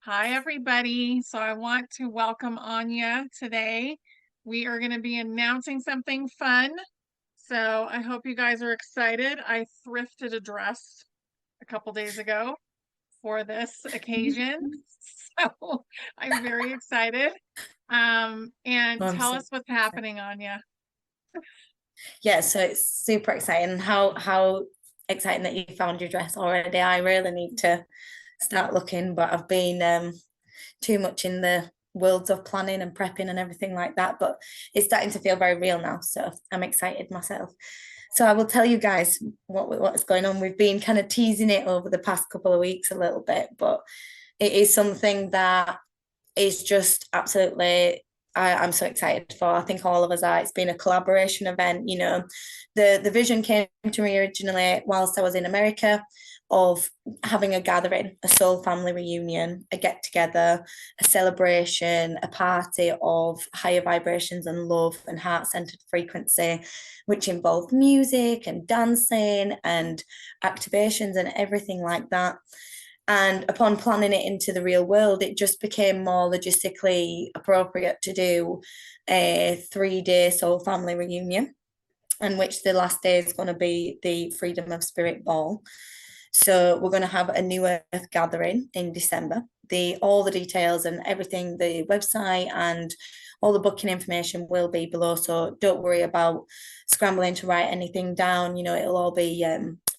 Hi, everybody. So I want to welcome Anya today. We are going to be announcing something fun. So I hope you guys are excited. I thrifted a dress a couple days ago for this occasion. So I'm very excited. And I'm tell so us what's excited. happening, Anya. Yeah, so it's super exciting. How exciting that you found your dress already. I really need to start looking, but I've been too much in the worlds of planning and prepping and everything like that. But it's starting to feel very real now, so I'm excited myself. So I will tell you guys what's going on. We've been kind of teasing it over the past couple of weeks a little bit, but it is something that is just absolutely I'm so excited for. I think all of us are. It's been a collaboration event. The vision came to me originally whilst I was in America of having a gathering, a soul family reunion, a get together, a celebration, a party of higher vibrations and love and heart centered frequency, which involved music and dancing and activations and everything like that. And upon planning it into the real world, it just became more logistically appropriate to do a 3 day soul family reunion, in which the last day is going to be the Freedom of Spirit Ball. So we're going to have a New Earth gathering in December. All the details and everything, the website and all the booking information will be below. So don't worry about scrambling to write anything down. It'll all be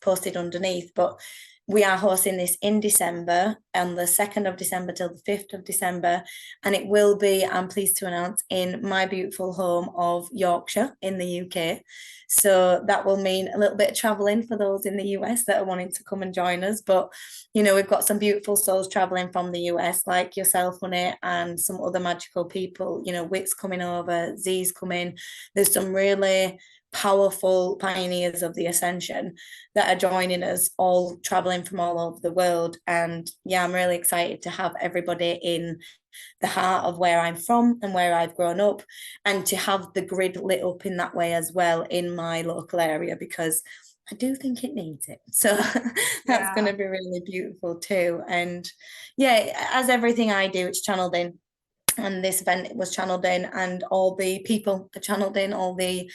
posted underneath. But we are hosting this in December, on the 2nd of December till the 5th of December. And it will be, I'm pleased to announce, in my beautiful home of Yorkshire in the UK. So that will mean a little bit of traveling for those in the US that are wanting to come and join us. But, we've got some beautiful souls traveling from the US, like yourself, Honey, and some other magical people. Whit's coming over, Z's coming. There's some really powerful pioneers of the ascension that are joining us, all traveling from all over the world. And yeah, I'm really excited to have everybody in the heart of where I'm from and where I've grown up, and to have the grid lit up in that way as well in my local area, because I do think it needs it. So that's going Yeah. to be really beautiful too. And yeah, as everything I do, it's channeled in. And this event was channeled in, and all the people are channeled in, all the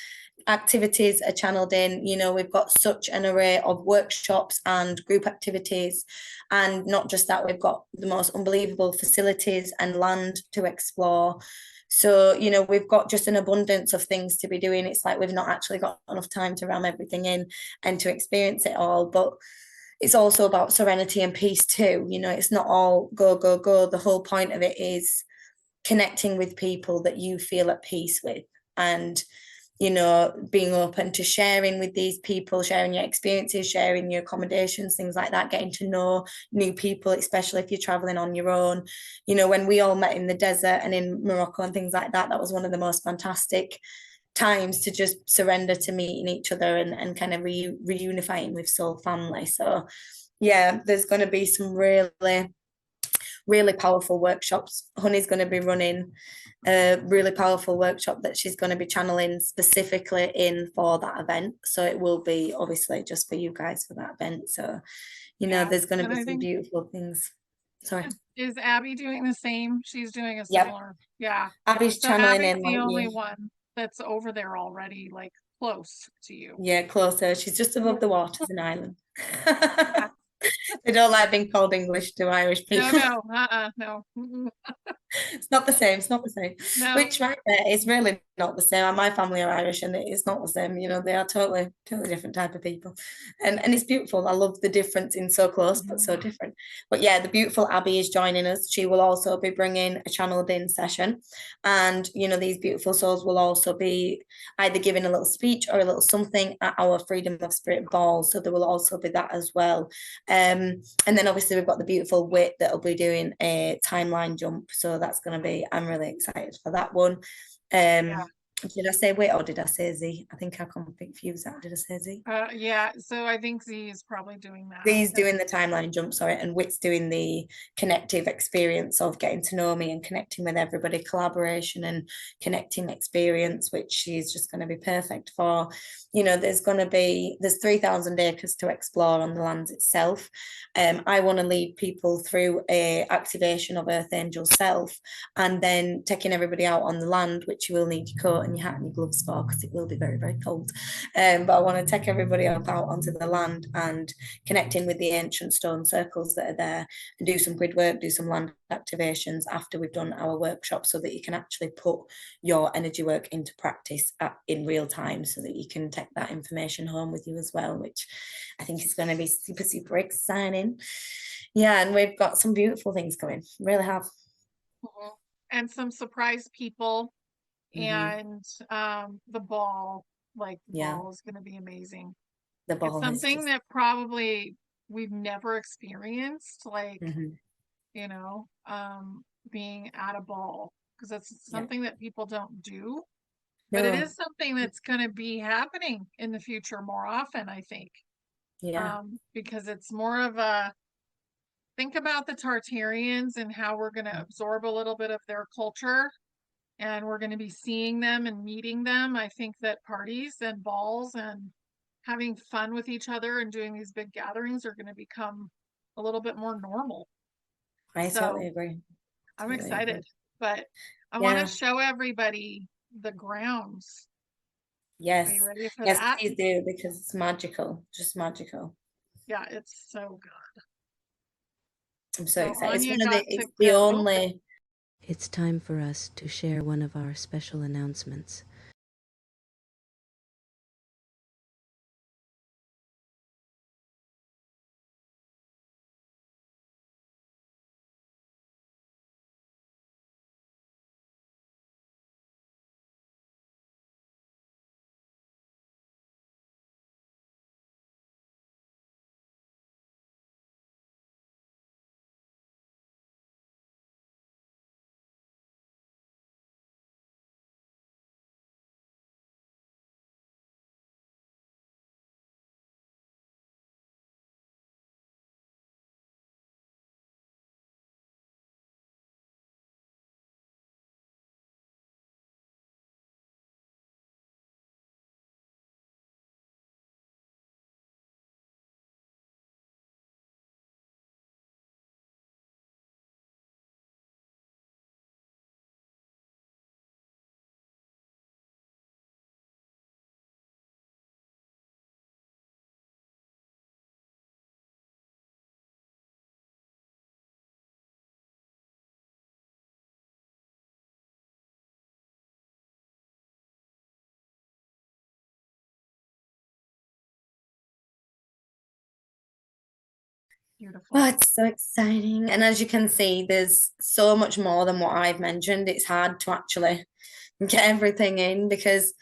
activities are channeled in. We've got such an array of workshops and group activities. And not just that, we've got the most unbelievable facilities and land to explore. So, we've got just an abundance of things to be doing. It's like we've not actually got enough time to ram everything in and to experience it all. But it's also about serenity and peace too. It's not all go, go, go. The whole point of it is connecting with people that you feel at peace with, and being open to sharing with these people, sharing your experiences, sharing your accommodations, things like that, getting to know new people, especially if you're traveling on your own. When we all met in the desert and in Morocco and things like that, that was one of the most fantastic times to just surrender to meeting each other and kind of reunifying with soul family. So yeah, there's going to be some really powerful workshops. Honey's going to be running a really powerful workshop that she's going to be channeling specifically in for that event. So it will be obviously just for you guys for that event. So, Yeah. there's going to And be I some think, beautiful things. Sorry. is Abby doing the same? She's doing a Yep. similar. Yeah. Abby's So channeling Abby's in the like only you. one that's over there already, like close to you. Yeah, closer. She's just above the waters in Ireland. Yeah. They don't like being called English to Irish No, people. no, no. Mm-mm. It's not the same. It's not the same. No. Which right there is really not the same. My family are Irish, and it's not the same. They are totally different type of people, and it's beautiful. I love the difference in so close but so Mhm. different. But yeah, the beautiful Abby is joining us. She will also be bringing a channeled in session, and these beautiful souls will also be either giving a little speech or a little something at our Freedom of Spirit ball. So there will also be that as well. And then obviously we've got the beautiful Whit that'll be doing a timeline jump. So that's going to be, I'm really excited for that one. Yeah. Did I say Whit or did I say Z? I think I confused that. Did I say Z? Yeah, so I think Z is probably doing that. Z's doing the timeline jump, sorry, and Whit's doing the connective experience of getting to know me and connecting with everybody, collaboration and connecting experience, which she's just going to be perfect for. You know, there's 3,000 acres to explore on the land itself. I want to lead people through a activation of Earth Angel Self, and then taking everybody out on the land, which you will need your coat and your hat and your gloves for because it will be very, very cold. But I want to take everybody up out onto the land and connecting with the ancient stone circles that are there, and do some grid work, do some land activations after we've done our workshop, so that you can actually put your energy work into practice in real time, so that you can take that information home with you as well, which I think is going to be super, super exciting. Yeah, and we've got some beautiful things coming. Really have. Mhm. And some surprise people, and the ball, like the Yeah, ball is going to be amazing. the It's ball is something just. that probably we've never experienced, like, Mhm. you know, being at a ball, because that's Yeah. something that people don't do, but it No. is something that's going to be happening in the future more often, I think. Yeah. Because it's more of a think about the Tartarians and how we're going to absorb a little bit of their culture, and we're going to be seeing them and meeting them. I think that parties and balls and having fun with each other and doing these big gatherings are going to become a little bit more normal. I So totally agree. I'm Totally agree. excited, but I want to Yeah. show everybody the grounds. Are you Yes. ready for Yes, that? please do, because it's magical. Just magical. Yeah, it's so good. I'm so So excited. Anya got to It's the go. only. It's time for us to share one of our special announcements. Beautiful. Oh, it's so exciting. And as you can see, there's so much more than what I've mentioned. It's hard to actually get everything in, because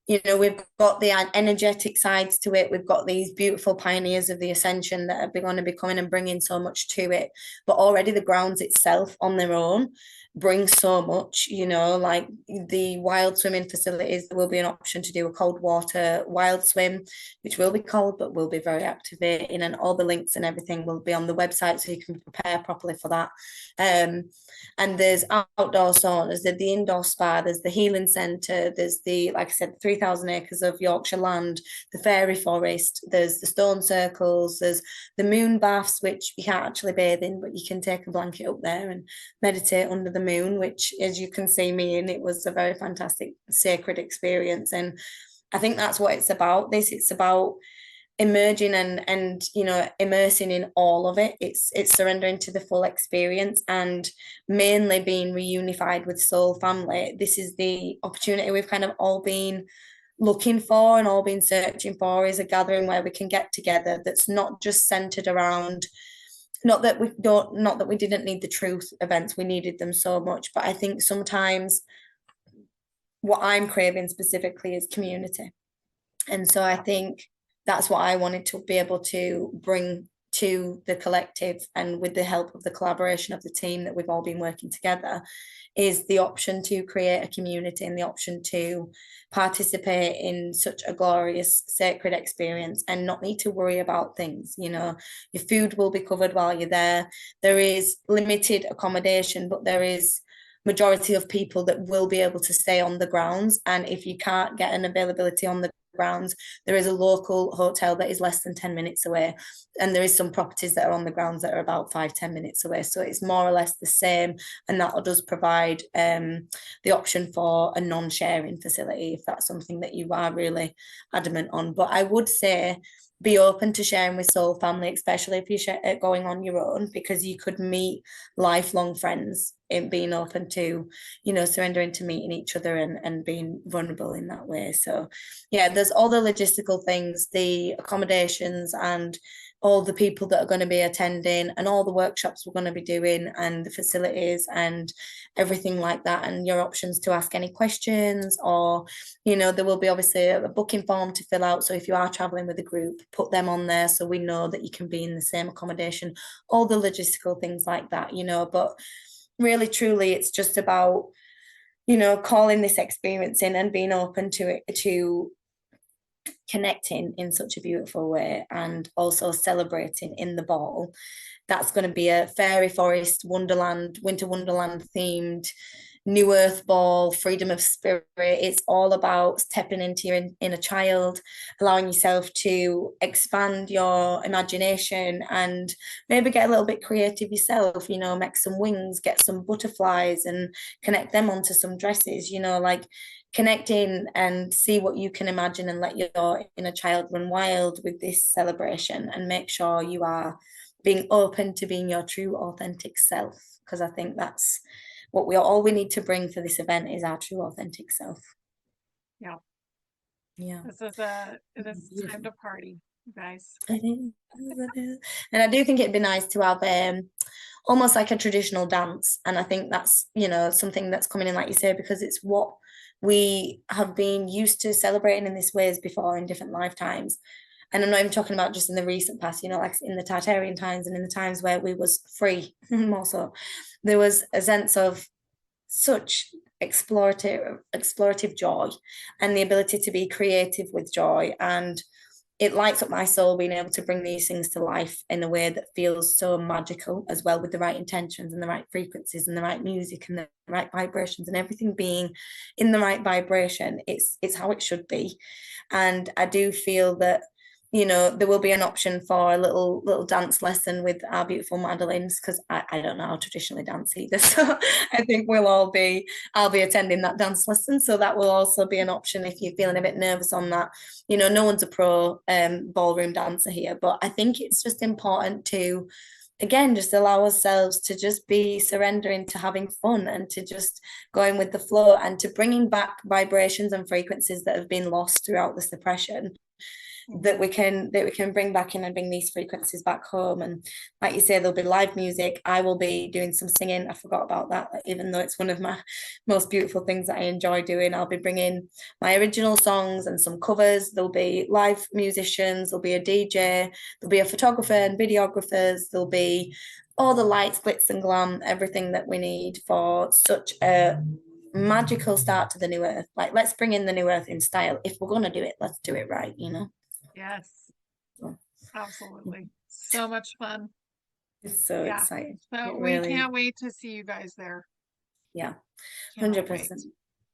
we've got the energetic sides to it. We've got these beautiful pioneers of the ascension that are going to be coming and bringing so much to it. But already the grounds itself on their own bring so much, like the wild swimming facilities. There will be an option to do a cold water wild swim, which will be cold, but will be very activating. And all the links and everything will be on the website, so you can prepare properly for that. And there's outdoor saunas, there's the indoor spa, there's the healing centre, there's the, like I said, 3,000 acres of Yorkshire land, the fairy forest, there's the stone circles, there's the moon baths, which you can't actually bathe in, but you can take a blanket up there and meditate under the moon, which, as you can see me in, it was a very fantastic, sacred experience. And I think that's what it's about. It's about emerging and immersing in all of it. It's surrendering to the full experience, and mainly being reunified with soul family. This is the opportunity we've kind of all been looking for and all been searching for, is a gathering where we can get together that's not just centered around, not that we didn't need the truth events, we needed them so much, but I think sometimes what I'm craving specifically is community. And so I think that's what I wanted to be able to bring to the collective, and with the help of the collaboration of the team that we've all been working together, is the option to create a community and the option to participate in such a glorious sacred experience and not need to worry about things. You know, your food will be covered while you're there. There is limited accommodation, but there is majority of people that will be able to stay on the grounds. And if you can't get an availability on the grounds, there is a local hotel that is less than 10 minutes away, and there is some properties that are on the grounds that are about 5-10 minutes away, so it's more or less the same. And that does provide the option for a non-sharing facility if that's something that you are really adamant on. But I would say be open to sharing with soul family, especially if you're going on your own, because you could meet lifelong friends in being open to, you know, surrendering to meeting each other and being vulnerable in that way. So yeah, there's all the logistical things, the accommodations, and all the people that are going to be attending, and all the workshops we're going to be doing, and the facilities and everything like that, and your options to ask any questions. Or, you know, there will be obviously a booking form to fill out, so if you are traveling with a group, put them on there so we know that you can be in the same accommodation, all the logistical things like that, you know. But really truly it's just about, you know, calling this experience in and being open to it, to connecting in such a beautiful way, and also celebrating in the ball. That's going to be a fairy forest wonderland, winter wonderland themed New Earth ball, freedom of spirit. It's all about stepping into your inner child, allowing yourself to expand your imagination and maybe get a little bit creative yourself, you know, make some wings, get some butterflies and connect them onto some dresses, you know, like connect in and see what you can imagine, and let your inner child run wild with this celebration, and make sure you are being open to being your true authentic self, because I think that's what we need to bring for this event, is our true authentic self. Yeah. This is time to party, you guys. It is. And I do think it'd be nice to have almost like a traditional dance, and I think that's, you know, something that's coming in, like you say, because it's what we have been used to celebrating in this ways before in different lifetimes. And I'm not even talking about just in the recent past, you know, like in the Tartarian times and in the times where we was free more so. There was a sense of such explorative joy, and the ability to be creative with joy. And it lights up my soul being able to bring these things to life in a way that feels so magical as well, with the right intentions and the right frequencies and the right music and the right vibrations, and everything being in the right vibration. It's how it should be. And I do feel that, you know, there will be an option for a little dance lesson with our beautiful Madeleines, because I don't know how traditionally dance either. So I think I'll be attending that dance lesson. So that will also be an option if you're feeling a bit nervous on that. You know, no one's a pro ballroom dancer here, but I think it's just important to, again, just allow ourselves to just be surrendering to having fun, and to just going with the flow, and to bringing back vibrations and frequencies that have been lost throughout the suppression, that we can bring back in and bring these frequencies back home. And like you say, there'll be live music. I will be doing some singing. I forgot about that, even though it's one of my most beautiful things that I enjoy doing. I'll be bringing my original songs and some covers. There'll be live musicians, there'll be a DJ, there'll be a photographer and videographers, there'll be all the lights, glitz and glam, everything that we need for such a magical start to the new earth. Like, let's bring in the new earth in style. If we're going to do it, let's do it right, you know. Yes, absolutely. So much fun. It's so exciting. So we can't wait to see you guys there. Yeah, 100%.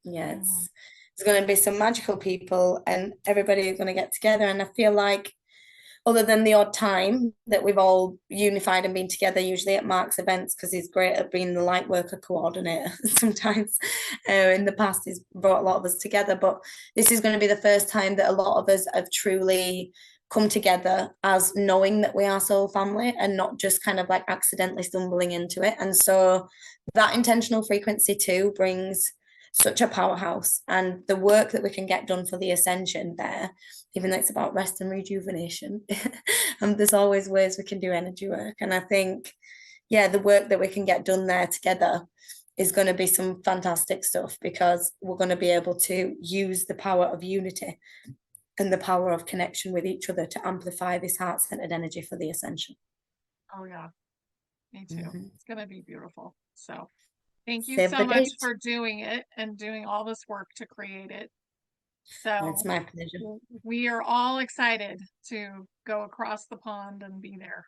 Yes, there's going to be some magical people, and everybody is going to get together. And I feel like, other than the odd time that we've all unified and been together, usually at Mark's events, because he's great at being the light worker coordinator sometimes. In the past, he's brought a lot of us together, but this is going to be the first time that a lot of us have truly come together as knowing that we are soul family, and not just kind of like accidentally stumbling into it. And so that intentional frequency too brings such a powerhouse, and the work that we can get done for the ascension there, even though it's about rest and rejuvenation, and there's always ways we can do energy work. And I think, yeah, the work that we can get done there together is going to be some fantastic stuff, because we're going to be able to use the power of unity and the power of connection with each other to amplify this heart-centered energy for the ascension. Oh yeah, me too. Mm-hmm. It's going to be beautiful. So thank you Save so the much date. for doing it and doing all this work to create it. So It's my pleasure. we are all excited to go across the pond and be there.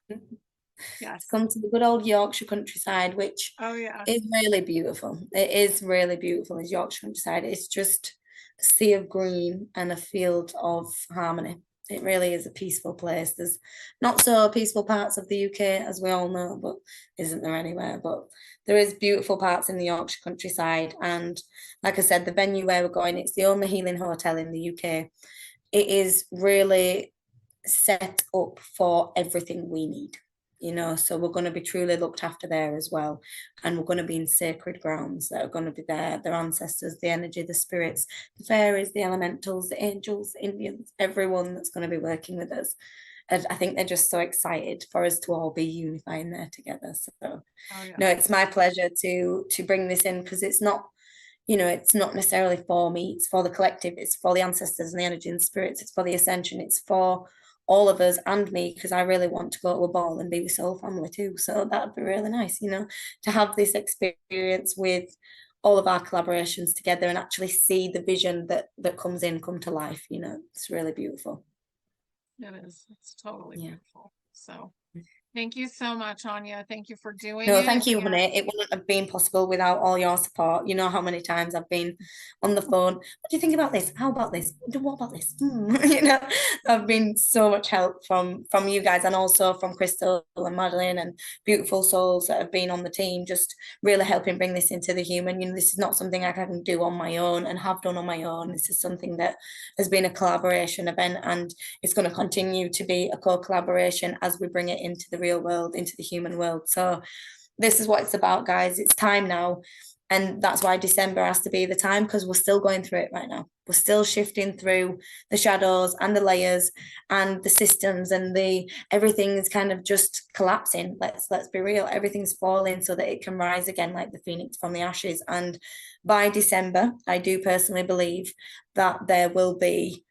Yes. To come to the good old Yorkshire countryside, which Oh yeah. is really beautiful. It is really beautiful as Yorkshire countryside. It's just a sea of green and a field of harmony. It really is a peaceful place. There's not so peaceful parts of the UK, as we all know, but isn't there anywhere? But there is beautiful parts in the Yorkshire countryside. And like I said, the venue where we're going, it's the only healing hotel in the UK. It is really set up for everything we need, you know, so we're going to be truly looked after there as well, and we're going to be in sacred grounds that are going to be there, their ancestors, the energy, the spirits, the fairies, the elementals, the angels, the Indians, everyone that's going to be working with us. And I think they're just so excited for us to all be unifying there together. So Oh yeah. no, it's my pleasure to bring this in, because it's not, you know, it's not necessarily for me, it's for the collective, it's for the ancestors and the energy and spirits, it's for the ascension, it's for all of us and me, because I really want to go to a ball and be with Soul Family too. So that'd be really nice, you know, to have this experience with all of our collaborations together and actually see the vision that comes in come to life. You know, it's really beautiful. It is. It's totally Yeah. beautiful. So thank you so much, Anya. Thank you for doing No, it. thank you, And honey. It wouldn't have been possible without all your support. You know how many times I've been on the phone. What do you think about this? How about this? What about this? You know, I've been so much help from you guys, and also from Crystal and Madeline and beautiful souls that have been on the team, just really helping bring this into the human. You know, this is not something I can do on my own and have done on my own. This is something that has been a collaboration event, and it's going to continue to be a co-collaboration as we bring it into the real world, into the human world. So this is what it's about, guys. It's time now. And that's why December has to be the time, because we're still going through it right now. We're still shifting through the shadows and the layers and the systems, and everything is kind of just collapsing. Let's be real. Everything's falling so that it can rise again like the phoenix from the ashes. And by December, I do personally believe that there will be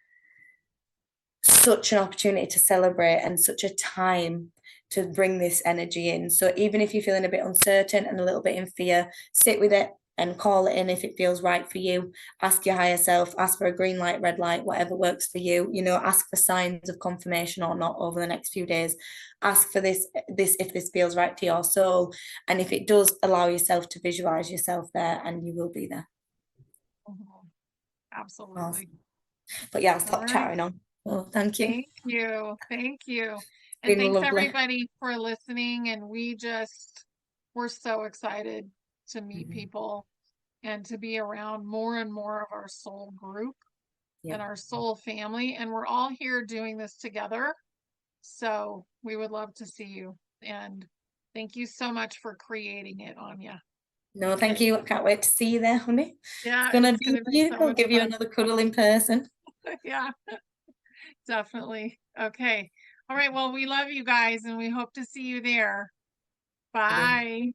such an opportunity to celebrate and such a time to bring this energy in. So even if you're feeling a bit uncertain and a little bit in fear, sit with it and call it in if it feels right for you. Ask your higher self, ask for a green light, red light, whatever works for you. You know, ask for signs of confirmation or not over the next few days. Ask for this if this feels right to your soul. And if it does, allow yourself to visualize yourself there, and you will be there. Absolutely. Awesome. But yeah, I'll stop chattering on. Oh, thank you. Thank you. Thank you. It's And thanks lovely. everybody for listening. And we're so excited to meet people and to be around more and more of our soul group and our soul family. And we're all here doing this together. So we would love to see you. And thank you so much for creating it, Anya. No, thank you. I can't wait to see you there, honey. Yeah, It's gonna it's be be you. so I'll much give you fun. another cuddle in person. Yeah, definitely. Okay. All right. Well, we love you guys and we hope to see you there. Bye.